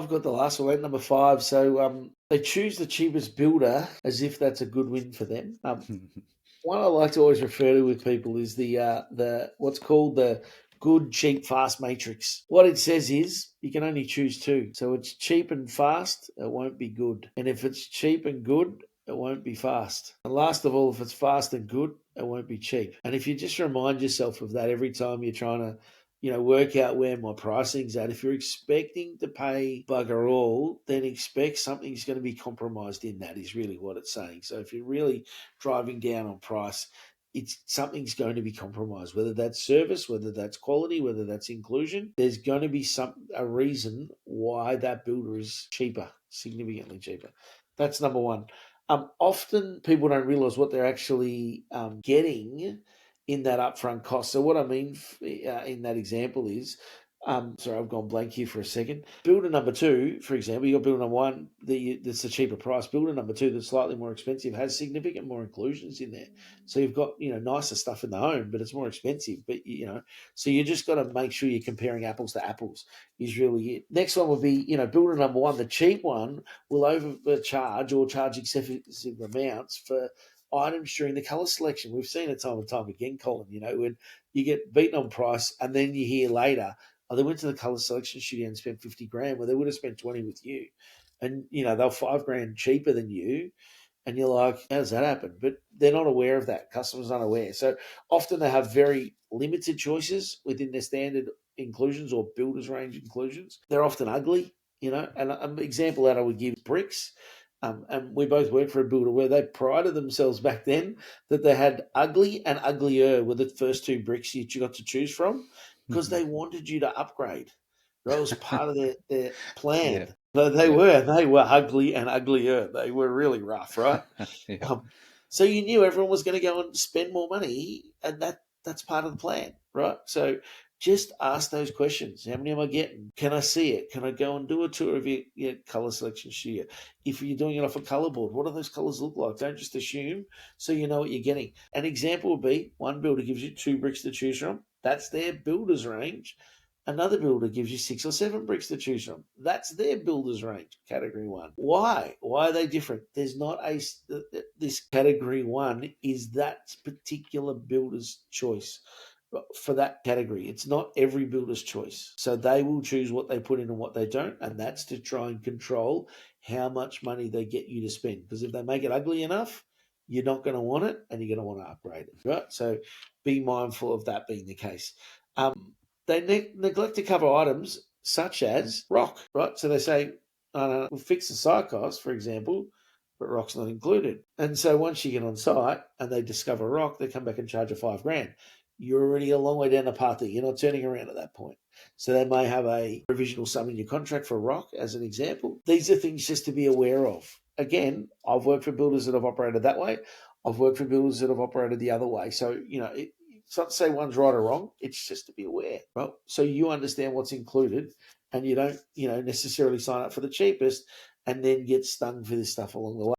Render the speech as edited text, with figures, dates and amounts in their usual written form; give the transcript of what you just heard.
I've got the last one, number 5. So they choose the cheapest builder as if that's a good win for them. One I like to always refer to with people is the what's called the good, cheap, fast matrix. What it says is you can only choose 2. So it's cheap and fast, it won't be good. And if it's cheap and good, it won't be fast. And last of all, if it's fast and good, it won't be cheap. And if you just remind yourself of that every time you're trying to work out where my pricing's at. If you're expecting to pay bugger all, then expect something's going to be compromised in that, is really what it's saying. So if you're really driving down on price, something's going to be compromised, whether that's service, whether that's quality, whether that's inclusion. There's going to be a reason why that builder is cheaper, significantly cheaper. That's number 1. Often people don't realize what they're actually getting in that upfront cost. So what I mean in that example is, sorry, I've gone blank here for a second. Builder number 2, for example, you've got builder number 1 that's a cheaper price. Builder number 2 that's slightly more expensive has significant more inclusions in there. So you've got nicer stuff in the home, but it's more expensive. But so you just got to make sure you're comparing apples to apples. Is really it. Next one would be builder number 1, the cheap one will overcharge or charge excessive amounts for items during the colour selection. We've seen it time and time again, Colin, when you get beaten on price and then you hear later, they went to the colour selection studio and spent 50 grand, where they would have spent 20 with you. And, they're 5 grand cheaper than you. And you're like, how does that happen? But they're not aware of that. Customers aren't aware. So often they have very limited choices within their standard inclusions or builder's range inclusions. They're often ugly, and an example that I would give is bricks. And we both worked for a builder where they prided themselves back then that they had ugly and uglier were the first 2 bricks that you got to choose from, because they wanted you to upgrade. That was part of their plan. Yeah. But they were ugly and uglier. They were really rough, right? Yeah. So you knew everyone was going to go and spend more money, and that's part of the plan, right? So just ask those questions. How many am I getting? Can I see it? Can I go and do a tour of your colour selection studio? If you're doing it off a colour board, what do those colours look like? Don't just assume, so you know what you're getting. An example would be one builder gives you 2 bricks to choose from. That's their builder's range. Another builder gives you 6 or 7 bricks to choose from. That's their builder's range, category 1. Why? Why are they different? There's not this category 1 is that particular builder's choice for that category. It's not every builder's choice. So they will choose what they put in and what they don't, and that's to try and control how much money they get you to spend. Because if they make it ugly enough, you're not going to want it, and you're going to want to upgrade it, right? So be mindful of that being the case. They neglect to cover items such as rock, right? So they say, we'll fix the site cost, for example, but rock's not included. And so once you get on site and they discover rock, they come back and charge you 5 grand. You're already a long way down the path there. You're not turning around at that point. So they may have a provisional sum in your contract for rock, as an example. These are things just to be aware of. Again, I've worked for builders that have operated that way. I've worked for builders that have operated the other way. So, it's not to say one's right or wrong. It's just to be aware, right? So you understand what's included, and you don't, necessarily sign up for the cheapest and then get stung for this stuff along the way.